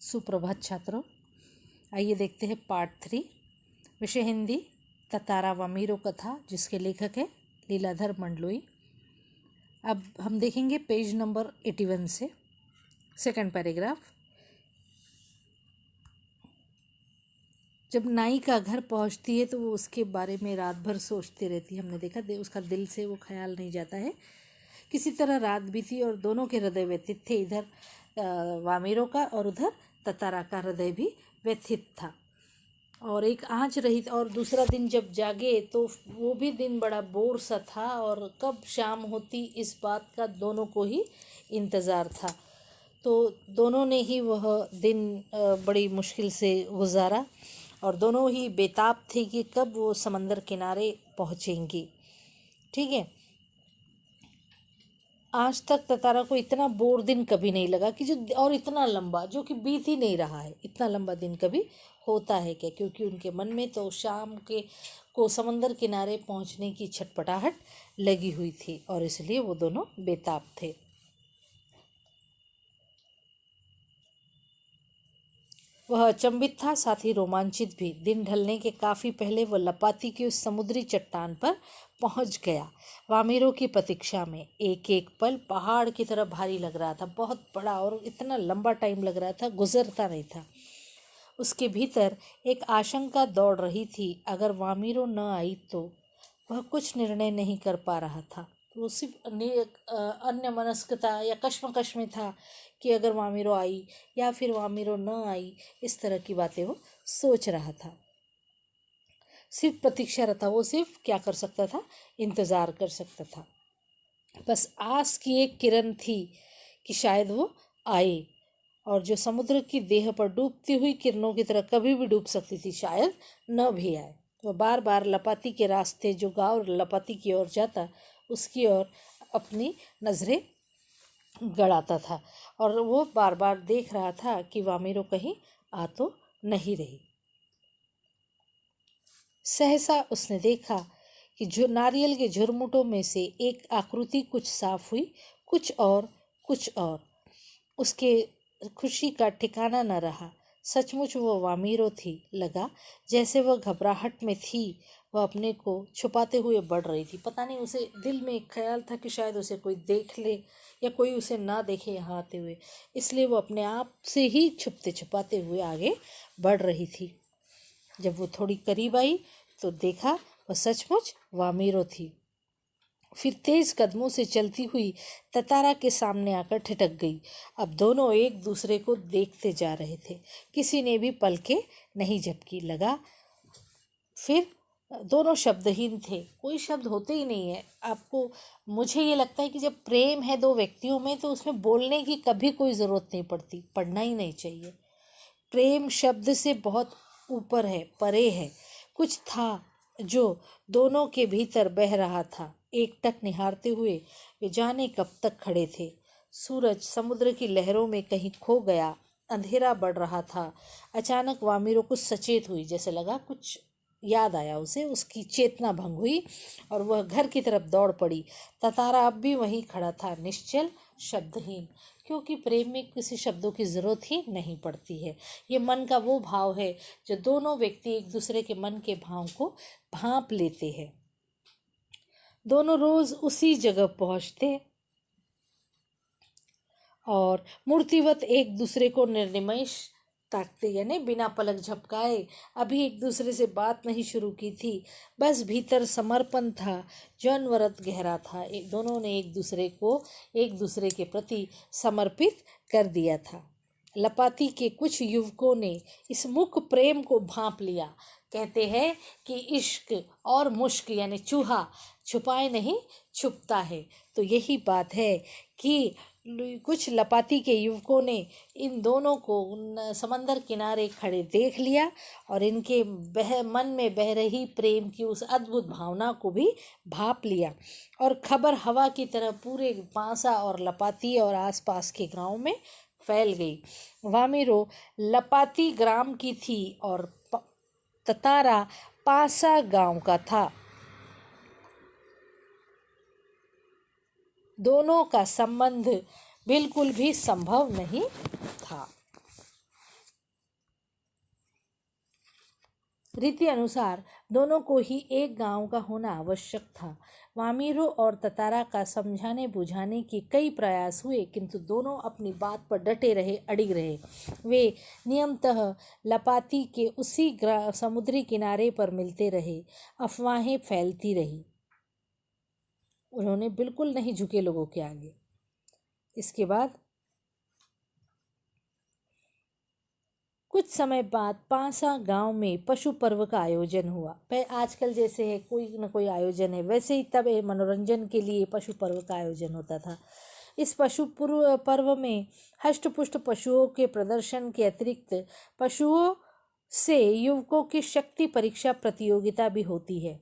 सुप्रभात छात्रों, आइए देखते हैं पार्ट 3। विषय हिंदी, ततारा वामीरो कथा, जिसके लेखक है लीलाधर मंडलोई। अब हम देखेंगे पेज नंबर 81 से सेकंड पैराग्राफ। जब नाई का घर पहुंचती है तो वो उसके बारे में रात भर सोचती रहती है। हमने देखा उसका दिल से वो ख्याल नहीं जाता है। किसी तरह रात बीती और दोनों के हृदय व्यथित थे। इधर वामीरो का और उधर ततारा का हृदय भी व्यथित था। और एक आँच रही और दूसरा दिन जब जागे तो वो भी दिन बड़ा बोर सा था और कब शाम होती इस बात का दोनों को ही इंतज़ार था। तो दोनों ने ही वह दिन बड़ी मुश्किल से गुजारा और दोनों ही बेताब थे कि कब वो समंदर किनारे पहुँचेंगी। ठीक है। आज तक ततारा को इतना बोर दिन कभी नहीं लगा कि जो और इतना लंबा जो कि बीत ही नहीं रहा है। इतना लंबा दिन कभी होता है क्या? क्योंकि उनके मन में तो शाम के को समंदर किनारे पहुंचने की छटपटाहट लगी हुई थी और इसलिए वो दोनों बेताब थे। वह अचंभित था, साथ ही रोमांचित भी। दिन ढलने के काफ़ी पहले वह लपाती की उस समुद्री चट्टान पर पहुंच गया। वामीरो की प्रतीक्षा में एक एक पल पहाड़ की तरह भारी लग रहा था। बहुत बड़ा और इतना लंबा टाइम लग रहा था, गुजरता नहीं था। उसके भीतर एक आशंका दौड़ रही थी। अगर वामीरो न आई तो वह कुछ निर्णय नहीं कर पा रहा था। वो सिर्फ अन्य मनस्कता या कश्मकश में था कि अगर वामीरो आई या फिर वामीरो न आई, इस तरह की बातें वो सोच रहा था। सिर्फ प्रतीक्षा रहता, वो सिर्फ क्या कर सकता था? इंतज़ार कर सकता था। बस आस की एक किरण थी कि शायद वो आए, और जो समुद्र की देह पर डूबती हुई किरणों की तरह कभी भी डूब सकती थी, शायद न भी आए। वह बार बार लपाती के रास्ते जो गाँव लपाती की ओर जाता उसकी ओर अपनी नज़रें गड़ाता था और वो बार बार देख रहा था कि वामीरो कहीं आ तो नहीं रही। सहसा उसने देखा कि नारियल के झुरमुटों में से एक आकृति कुछ साफ हुई, कुछ और। उसके खुशी का ठिकाना न रहा। सचमुच वो वामीरो थी। लगा जैसे वह घबराहट में थी। वह अपने को छुपाते हुए बढ़ रही थी। पता नहीं, उसे दिल में एक ख्याल था कि शायद उसे कोई देख ले या कोई उसे ना देखे यहाँ आते हुए, इसलिए वो अपने आप से ही छुपते छुपाते हुए आगे बढ़ रही थी। जब वो थोड़ी करीब आई तो देखा वह सचमुच वामीरो थी। फिर तेज कदमों से चलती हुई ततारा के सामने आकर ठिठक गई। अब दोनों एक दूसरे को देखते जा रहे थे। किसी ने भी पलके नहीं झपकी। लगा फिर दोनों शब्दहीन थे। कोई शब्द होते ही नहीं है। आपको मुझे ये लगता है कि जब प्रेम है दो व्यक्तियों में तो उसमें बोलने की कभी कोई ज़रूरत नहीं पड़ती, पढ़ना ही नहीं चाहिए। प्रेम शब्द से बहुत ऊपर है, परे है। कुछ था जो दोनों के भीतर बह रहा था। एकटक निहारते हुए वे जाने कब तक खड़े थे। सूरज समुद्र की लहरों में कहीं खो गया। अंधेरा बढ़ रहा था। अचानक वामीरो कुछ सचेत हुई, जैसे लगा कुछ याद आया उसे। उसकी चेतना भंग हुई और वह घर की तरफ दौड़ पड़ी। ततारा अब भी वहीं खड़ा था, निश्चल, शब्दहीन, क्योंकि प्रेम में किसी शब्दों की ज़रूरत ही नहीं पड़ती है। ये मन का वो भाव है जो दोनों व्यक्ति एक दूसरे के मन के भाव को भांप लेते हैं। दोनों रोज़ उसी जगह पहुंचते और मूर्तिवत एक दूसरे को निर्निमेष ताकते, यानी बिना पलक झपकाए। अभी एक दूसरे से बात नहीं शुरू की थी, बस भीतर समर्पण था जो अनवरत गहरा था। दोनों ने एक दूसरे को एक दूसरे के प्रति समर्पित कर दिया था। लपाती के कुछ युवकों ने इस मुख प्रेम को भांप लिया। कहते हैं कि इश्क और मुश्क यानी चूहा छुपाए नहीं छुपता है। तो यही बात है कि कुछ लपाती के युवकों ने इन दोनों को समंदर किनारे खड़े देख लिया और इनके मन में बह रही प्रेम की उस अद्भुत भावना को भी भाप लिया। और खबर हवा की तरह पूरे पांसा और लपाती और आसपास के गांव में फैल गई। वामीरो लपाती ग्राम की थी और ततारा पासा गांव का था। दोनों का संबंध बिल्कुल भी संभव नहीं था। रीति अनुसार दोनों को ही एक गांव का होना आवश्यक था। वामीरो और ततारा का समझाने बुझाने के कई प्रयास हुए, किंतु दोनों अपनी बात पर डटे रहे, अड़िग रहे। वे नियमतः लपाती के उसी समुद्री किनारे पर मिलते रहे। अफवाहें फैलती रही। उन्होंने बिल्कुल नहीं झुके लोगों के आगे। इसके बाद कुछ समय बाद पांसा गांव में पशु पर्व का आयोजन हुआ। आजकल जैसे है कोई न कोई आयोजन है, वैसे ही तब मनोरंजन के लिए पशु पर्व का आयोजन होता था। इस पशु पर्व में हष्ट पुष्ट पशुओं के प्रदर्शन के अतिरिक्त पशुओं से युवकों की शक्ति परीक्षा प्रतियोगिता भी होती है।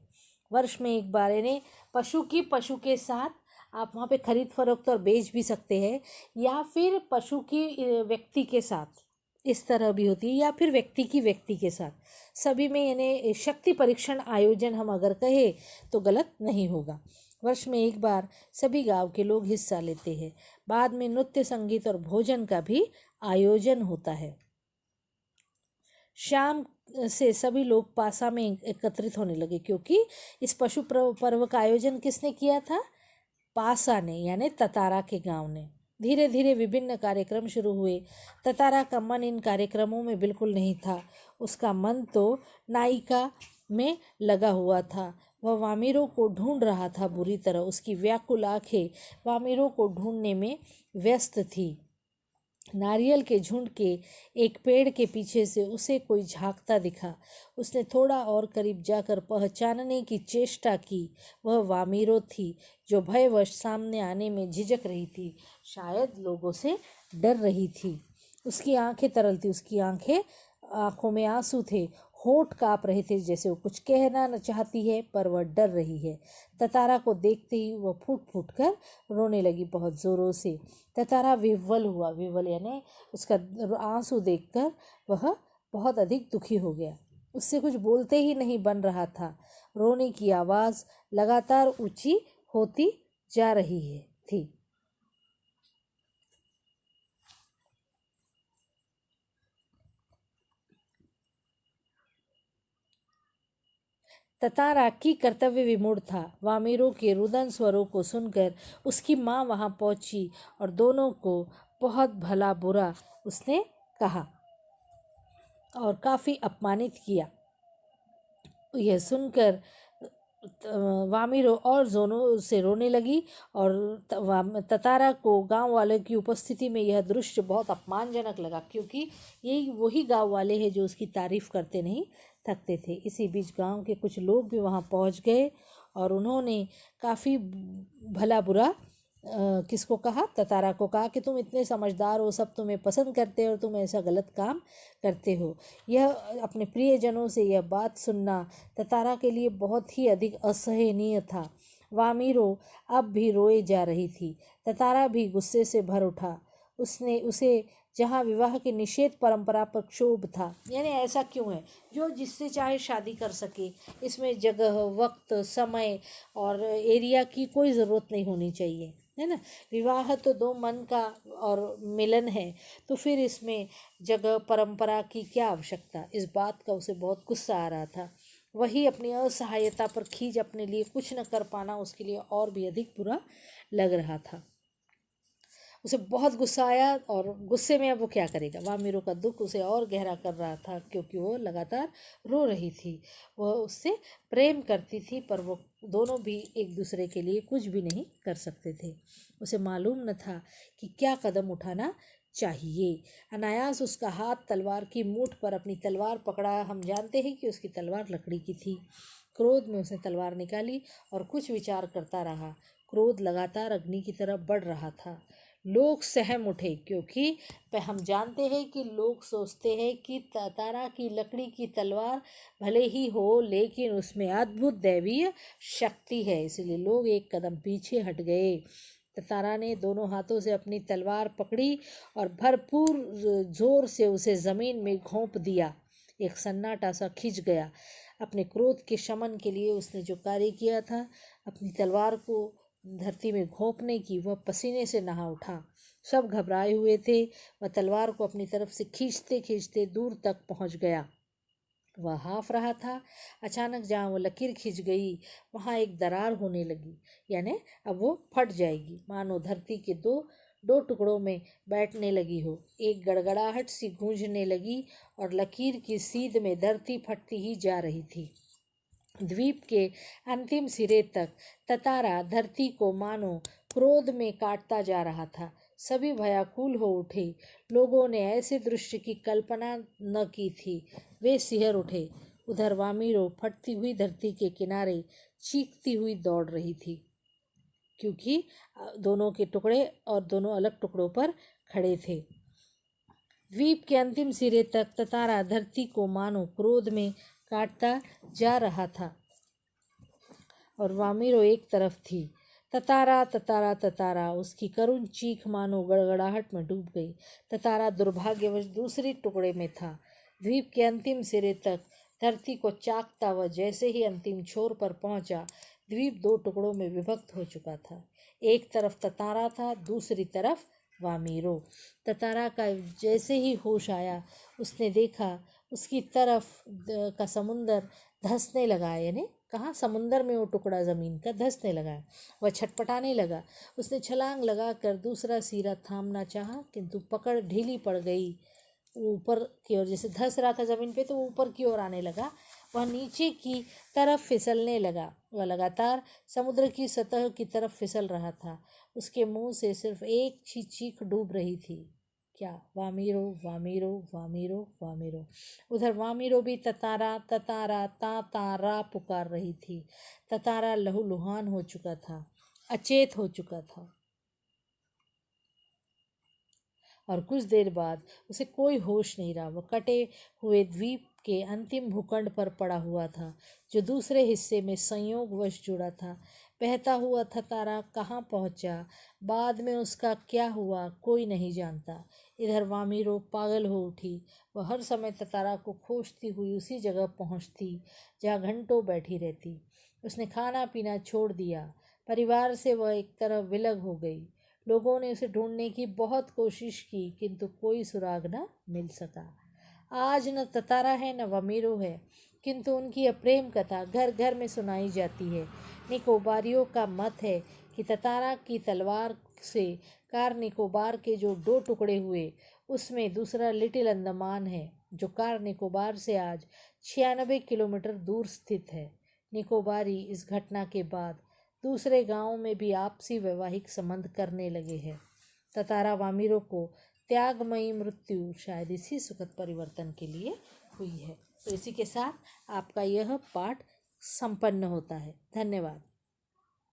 वर्ष में एक बार इन्हें पशु के साथ आप वहाँ पे खरीद फरोख्त और बेच भी सकते हैं, या फिर पशु की व्यक्ति के साथ इस तरह भी होती है, या फिर व्यक्ति के साथ। सभी में यानी शक्ति परीक्षण आयोजन हम अगर कहें तो गलत नहीं होगा। वर्ष में एक बार सभी गांव के लोग हिस्सा लेते हैं। बाद में नृत्य, संगीत और भोजन का भी आयोजन होता है। शाम से सभी लोग पासा में एकत्रित होने लगे, क्योंकि इस पशु पर्व का आयोजन किसने किया था? पासा ने, यानी ततारा के गांव ने। धीरे धीरे विभिन्न कार्यक्रम शुरू हुए। ततारा का मन इन कार्यक्रमों में बिल्कुल नहीं था। उसका मन तो नायिका में लगा हुआ था। वह वामिरों को ढूंढ रहा था बुरी तरह। उसकी व्याकुल आंखें वामिरों को ढूंढने में व्यस्त थी। नारियल के झुंड के एक पेड़ के पीछे से उसे कोई झांकता दिखा। उसने थोड़ा और करीब जाकर पहचानने की चेष्टा की। वह वामीरो थी, जो भयवश सामने आने में झिझक रही थी, शायद लोगों से डर रही थी। उसकी आंखें तरल थी, उसकी आंखों में आंसू थे, होठ काँप रहे थे, जैसे वो कुछ कहना न चाहती है पर वह डर रही है। ततारा को देखते ही वह फूट फूट कर रोने लगी, बहुत जोरों से। ततारा विह्वल हुआ। विह्वल यानी उसका आंसू देखकर वह बहुत अधिक दुखी हो गया। उससे कुछ बोलते ही नहीं बन रहा था। रोने की आवाज़ लगातार ऊंची होती जा रही थी। ततारा की कर्तव्य विमूढ़ था। वामिरों के रुदन स्वरों को सुनकर उसकी माँ वहां पहुंची और दोनों को बहुत भला बुरा उसने कहा और काफ़ी अपमानित किया। यह सुनकर वामिरो और जोनों से रोने लगी और ततारा को गांव वालों की उपस्थिति में यह दृश्य बहुत अपमानजनक लगा, क्योंकि यही वही गांव वाले हैं जो उसकी तारीफ करते नहीं थकते थे। इसी बीच गांव के कुछ लोग भी वहां पहुंच गए और उन्होंने काफ़ी भला बुरा किसको कहा? ततारा को कहा कि तुम इतने समझदार हो, सब तुम्हें पसंद करते हो और तुम ऐसा गलत काम करते हो। यह अपने प्रियजनों से यह बात सुनना ततारा के लिए बहुत ही अधिक असहनीय था। वामीरो अब भी रोए जा रही थी। ततारा भी गुस्से से भर उठा। उसने उसे जहाँ विवाह के निषेध परंपरा पर क्षोभ था, यानी ऐसा क्यों है जो जिससे चाहे शादी कर सके, इसमें जगह, वक्त, समय और एरिया की कोई ज़रूरत नहीं होनी चाहिए, है ना। विवाह तो दो मन का और मिलन है, तो फिर इसमें जगह, परंपरा की क्या आवश्यकता। इस बात का उसे बहुत गुस्सा आ रहा था। वही अपनी असहायता पर खींच अपने लिए कुछ न कर पाना उसके लिए और भी अधिक बुरा लग रहा था। उसे बहुत गुस्सा आया और गुस्से में अब वो क्या करेगा। वामिरो का दुख उसे और गहरा कर रहा था, क्योंकि वो लगातार रो रही थी। वह उससे प्रेम करती थी, पर वो दोनों भी एक दूसरे के लिए कुछ भी नहीं कर सकते थे। उसे मालूम न था कि क्या कदम उठाना चाहिए। अनायास उसका हाथ तलवार की मूठ पर अपनी तलवार पकड़ा। हम जानते हैं कि उसकी तलवार लकड़ी की थी। क्रोध में उसने तलवार निकाली और कुछ विचार करता रहा। क्रोध लगातार अग्नि की तरफ बढ़ रहा था। लोग सहम उठे, क्योंकि हम जानते हैं कि लोग सोचते हैं कि ततारा की लकड़ी की तलवार भले ही हो, लेकिन उसमें अद्भुत दैवीय शक्ति है, इसलिए लोग एक कदम पीछे हट गए। ततारा ने दोनों हाथों से अपनी तलवार पकड़ी और भरपूर जोर से उसे ज़मीन में घोंप दिया। एक सन्नाटा सा खिंच गया। अपने क्रोध के शमन के लिए उसने जो कार्य किया था, अपनी तलवार को धरती में घोंपने की, वह पसीने से नहा उठा। सब घबराए हुए थे। वह तलवार को अपनी तरफ से खींचते खींचते दूर तक पहुंच गया। वह हाँफ रहा था। अचानक जहाँ वो लकीर खिंच गई वहाँ एक दरार होने लगी, यानी अब वो फट जाएगी, मानो धरती के दो दो टुकड़ों में बैठने लगी हो। एक गड़गड़ाहट सी गूंजने लगी और लकीर की सीध में धरती फटती ही जा रही थी। द्वीप के अंतिम सिरे तक ततारा धरती को मानो क्रोध में काटता जा रहा था। सभी भयाकुल हो उठे। लोगों ने ऐसे दृश्य की कल्पना न की थी। वे सिहर उठे। उधर वामीरो फटती हुई धरती के किनारे चीखती हुई दौड़ रही थी, क्योंकि दोनों के टुकड़े और दोनों अलग टुकड़ों पर खड़े थे। द्वीप के अंतिम सिरे तक ततारा धरती को मानो क्रोध में काटता जा रहा था और वामीरो एक तरफ थी। ततारा ततारा ततारा, उसकी करुण चीख मानो गड़गड़ाहट में डूब गई। ततारा दुर्भाग्यवश दूसरे टुकड़े में था। द्वीप के अंतिम सिरे तक धरती को चाकता वह जैसे ही अंतिम छोर पर पहुंचा, द्वीप दो टुकड़ों में विभक्त हो चुका था। एक तरफ ततारा था, दूसरी तरफ वामीरो। ततारा का जैसे ही होश आया, उसने देखा उसकी तरफ का समुंदर धंसने लगा, यानी कहाँ समुंदर में वो टुकड़ा ज़मीन का धंसने लगा। वह छटपटाने लगा। उसने छलांग लगाकर दूसरा सिरा थामना चाहा, किंतु पकड़ ढीली पड़ गई। ऊपर की ओर जैसे धंस रहा था ज़मीन पे, तो वो ऊपर की ओर आने लगा। वह नीचे की तरफ फिसलने लगा। वह लगातार समुद्र की सतह की तरफ फिसल रहा था। उसके मुंह से सिर्फ एक ही चीख डूब रही थी, क्या? वामीरो वामीरो वामीरो वामीरो। उधर वामीरो भी ततारा ततारा तातारा पुकार रही थी। ततारा लहूलुहान हो चुका था, अचेत हो चुका था और कुछ देर बाद उसे कोई होश नहीं रहा। वह कटे हुए द्वीप के अंतिम भूखंड पर पड़ा हुआ था, जो दूसरे हिस्से में संयोगवश जुड़ा था। बहता हुआ ततारा कहाँ पहुंचा, बाद में उसका क्या हुआ, कोई नहीं जानता। इधर वामीरो पागल हो उठी। वह हर समय ततारा को खोजती हुई उसी जगह पहुंचती जहाँ घंटों बैठी रहती। उसने खाना पीना छोड़ दिया। परिवार से वह एक तरह विलग हो गई। लोगों ने उसे ढूंढने की बहुत कोशिश की, किंतु कोई सुराग न मिल सका। आज न ततारा है न वमीरो है, किंतु उनकी अप्रेम कथा घर घर में सुनाई जाती है। निकोबारियों का मत है कि ततारा की तलवार से कार निकोबार के जो दो टुकड़े हुए, उसमें दूसरा लिटिल अंडमान है, जो कार निकोबार से आज 96 किलोमीटर दूर स्थित है। निकोबारी इस घटना के बाद दूसरे गांवों में भी आपसी वैवाहिक संबंध करने लगे हैं। ततारा वामीरो को त्यागमयी मृत्यु शायद इसी सुखद परिवर्तन के लिए हुई है। तो इसी के साथ आपका यह पाठ संपन्न होता है। धन्यवाद।